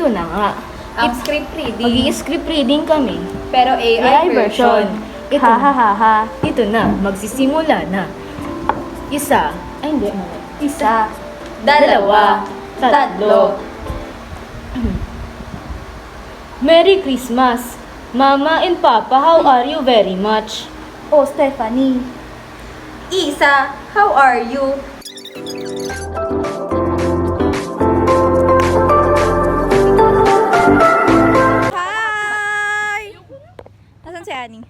ito na nga. Ang script reading. Mag-i-script reading kami. Pero AI version. Ito Ha ha na. ha ha. Ito na. Magsisimula na. Isa. Ay, hindi. Isa. Dalawa. Tatlo. Merry Christmas. Mama and Papa, how are you very much? Oh, Stephanie. Isa, how are you? Hi! Nasaan si Annie?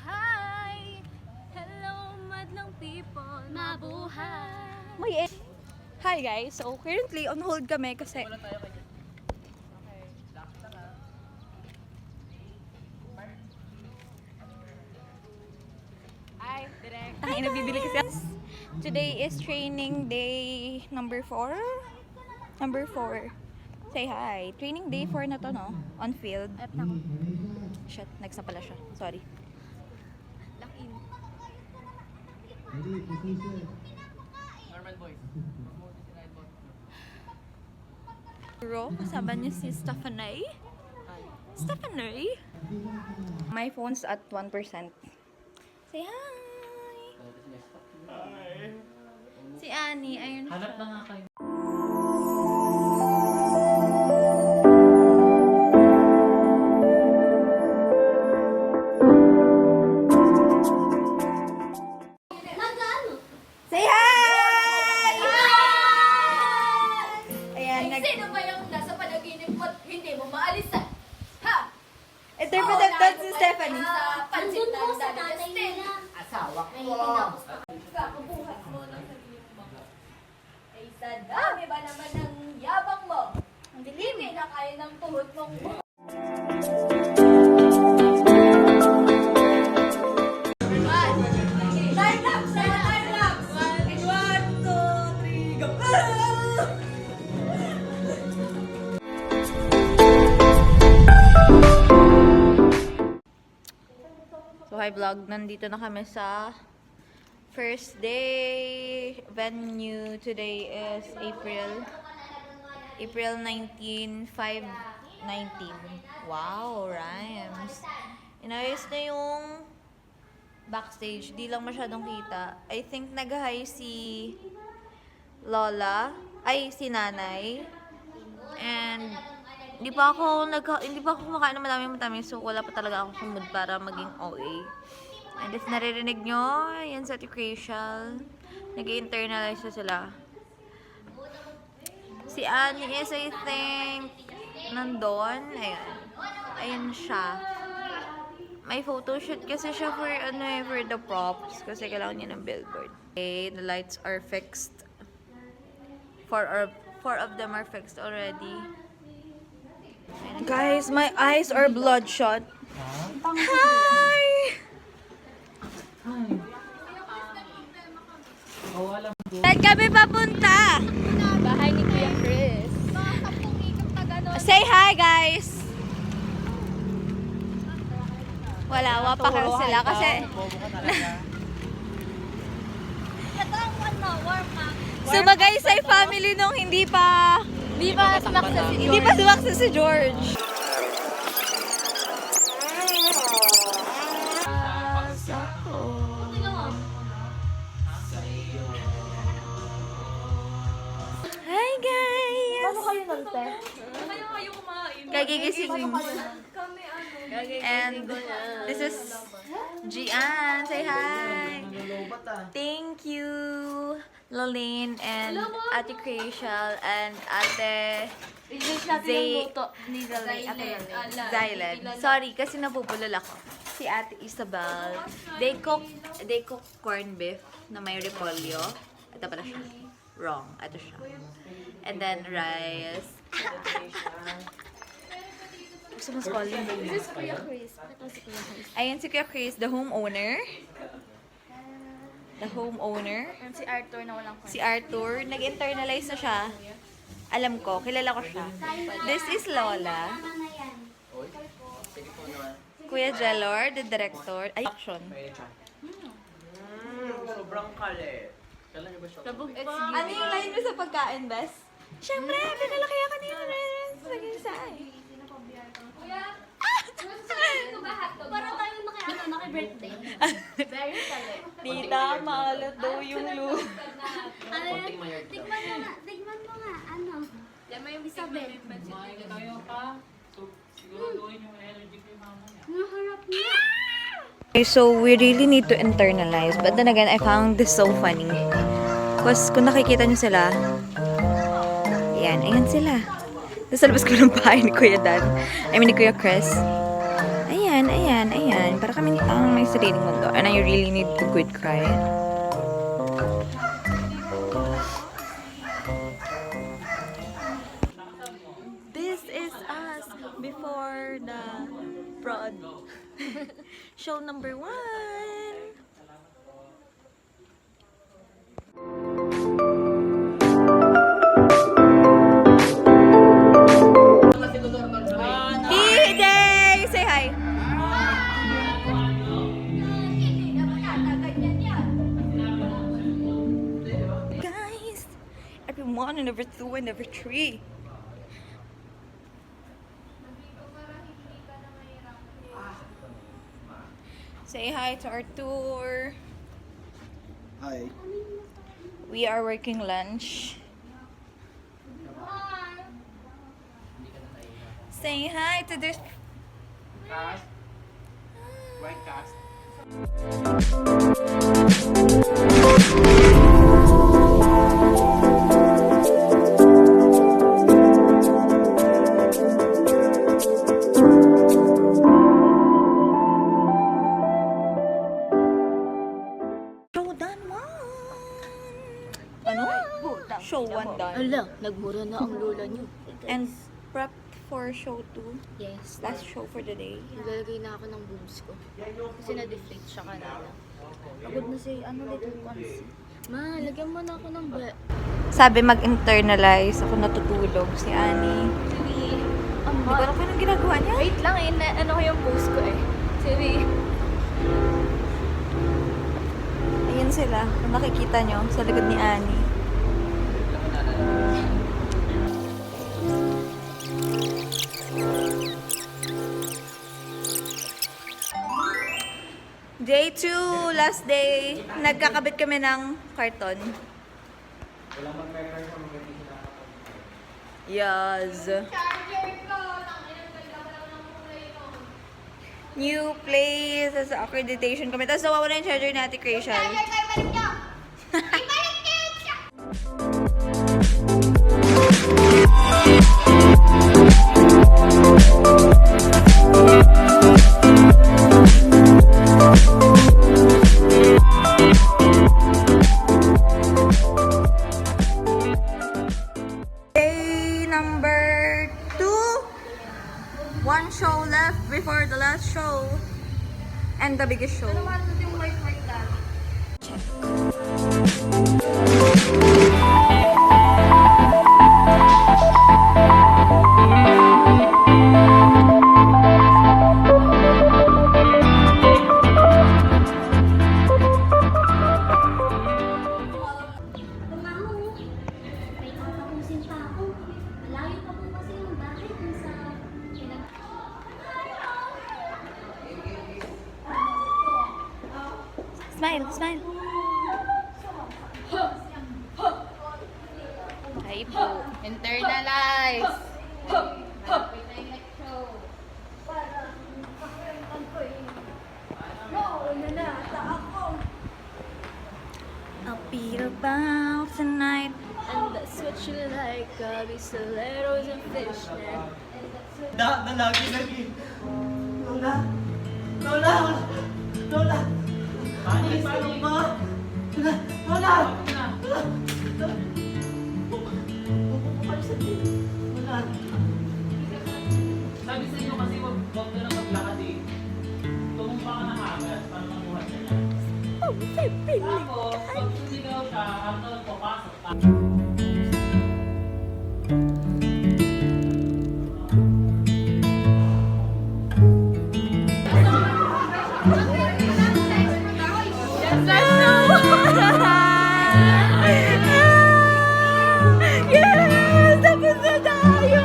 Hi! Hello, madlang people! Mabuhay! May Hi guys, so currently on hold kami kasi Ay, nabibili kasi. Today is training day number 4. Number 4. Say hi. Training day 4 na to, no? On field. Shit, next na pala siya. Sorry. Bro, kasama niyo si Stephanie. Stephanie? My phone's at 1%. Say hi! Si Annie, ayun siya. Hanap na nga kayo. Say hi! Ayan, Sino ba yung nasa panaginip mo at hindi mo maalisan? Ha? interpreted doon si Stephanie. Sa pansit na Daddy Justin. Asawa ko. Kakabuhat mo ng sarili mo. Ay, sa dami ba naman ng yabang mo? Hindi na kaya ng tuhod mong buhay. Time lapse! Time lapse! And 1, 2, 3, go! So hi vlog, nandito na kami sa first day venue. Today is April 19, 5/19. Wow, rhymes. Inayos na yung backstage, di lang masyadong kita. I think nag-hi si Lola, si Nanay. And hindi pa ako kumakain ng maraming matamis, so wala pa talaga ako sa mood para maging OA. And if naririnig nyo, yan sa T-Cracial, nag-internalize na sila. Si Annie is, I think, nandun. Ayun siya. May photoshoot kasi siya for the props, kasi kailangan niya ng billboard. Okay, the lights are fixed. Four of them are fixed already. Guys, my eyes are bloodshot. Hi! Oh, alam ko. Saan kami papunta? Bahay ni Kuya Chris. Say hi, guys! Wala pa kasi sila kasi sumagay sa family nung hindi pa sumaksa si George. Hi guys! Paano kayo nalte? Kagigising. And this is Gian. Say hi! Thank you, Lolene and Ate Cracial and Ate Zylen. Sorry, kasi napupulol ako. Si Ate Isabel. They cook corned beef na may repolyo. Ito pala siya. Wrong. Ito siya. And then rice. Gusto mo calling ba yun? This is Kuya Chris. Ito si Kuya Chris. Ayan si Kuya Chris, the homeowner. The homeowner. And si Arthur na walang Si Arthur, nag-internalize na siya. Alam ko, kilala ko siya. This is Lola. Kuya Jelor, the director. Ay, action. Sobrang kali. Kailan niyo ba siya? Ano yung line mo sa pagkain, Bes? Siyempre, pinalaki ka kanina. Parang tayo naki-birthday. Very pala. Tita, maalat daw yung luto. Ano yan? Tigman mo nga. Ano? Yan mo yung Isabel. Kumain ka tayo pa. So, siguraduhin yung energy ko yung mamaya. Ang harap niya. Okay, so we really need to internalize. But then again, I found this so funny. Because kung nakikita nyo sila, ayan sila. Nasa labas ko ng bahay ni Kuya Dan. Ni Kuya Chris. Ayan. Para kami may sariling mundo. And I really need a good cry. This is us before the prod. Show number 1. Day! Say hi. Guys, everyone and every 2 and every 3. Say hi to our tour. Hi. We are working lunch. Say hi to this. Cast. White cast. Show done 1. Ano? Show 1 done. Ala, nagmura na ang lola niyo. And prep for show 2. Yes. Last show for the day. Naglalagay na ako ng boobs ko. Kasi na-deflate siya kanina. Pagod na si, little ones. Ma, lagyan mo na ako ng Sabi mag-internalize. Ako natutulog. Si Annie. Hindi ko alam kung anong ginagawa niya. Wait lang ano ko yung post ko eh. Siri. Ayun sila. Kung nakikita nyo, sa likod ni Annie. Day 2, last day. Nagkakabit kami ng karton. Yes. New place, as accreditation kami. Tapos nawawala yung charger natin, Creation. Day number 2. 1 show left before the last show. And the biggest show. Tumaho. May katapusin pa ako. Malayo pa po kasi yung bahay kung sa Smile, smile. Hi po. Internalize! I'll beat about tonight. And that's what you like, Gabi stilettos and fishnet. Lagi. Lola! Lola! Lola! Panik! Ma! Lola! Lola! Sabi sa inyo kasi wag ka na maglakad eh. Tumumpa ka na agad para mabuhat ka niya. Tapos, pag sumigaw siya, after papasok ka. Yes! Tapos na tayo!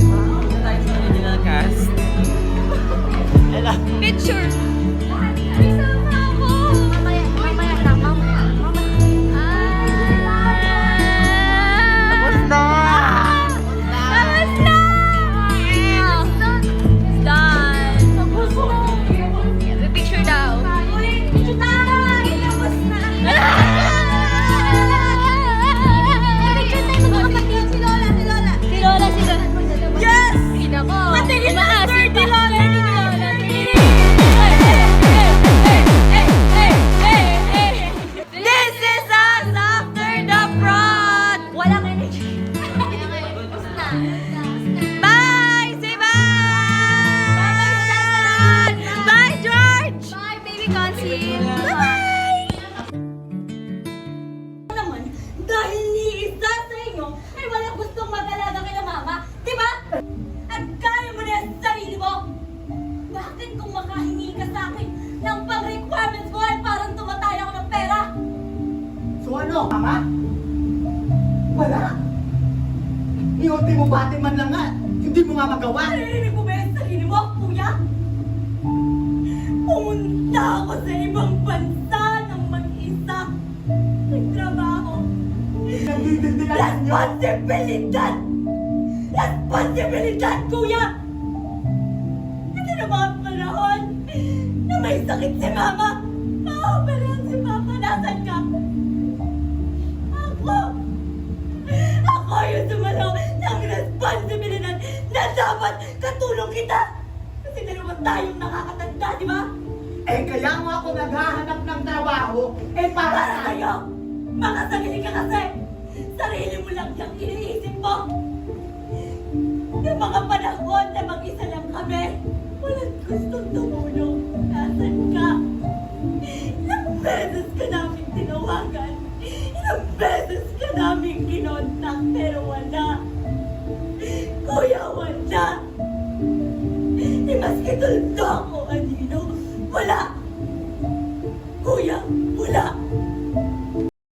Original cast. Picture! Tapos na! Tapos na! Tapos na! Picture daw. Yes! Matigil na sir, di Lola, di Lola. This is us after the fraud! Walang energy. Bye! Say bye! Bye, George! Bye, baby Consi. Bye! Naman, dahil ni isa sa inyo ay walang gustong mag-alaga kay mama, di ba? At kaya mo na yan sa sarili mo. Bakit kung makahingi ka sa akin ng pang-requirements mo ay parang tumataya ako ng pera? So ano, Mama? Wala. Iultimo bati man lang nga. Hindi mo nga magawa. Naririnig mo ba yung sarili mo, kuya? Pumunta ako sa ibang bansa ng mag-isa. Nagtrabaho. Nagdidindilan niyo. Responsibilidad! Responsibilidad, kuya! Ito na mga panahon na may sakit si mama. Maoperahan si papa. Nasaan ka? Ako yung sumalaw ng responsibilidad na dapat katulong kita. Kasi dalawa tayong nakakatanda, di ba? Eh kaya mo ako naghahanap ng trabaho. Eh para Para sa'yo. sa'yo! Mga sarili ka kasi! Sarili mo lang yung iniisip mo! Yung mga panahon na mag-isa lang kami, walang gustong tumulong. Nasaan ka? Ilang beses ka namin tinawagan. Ilang beses ka namin kinontak, pero wala. Kuya, wala. Maski tuldo ako, Anino. Wala.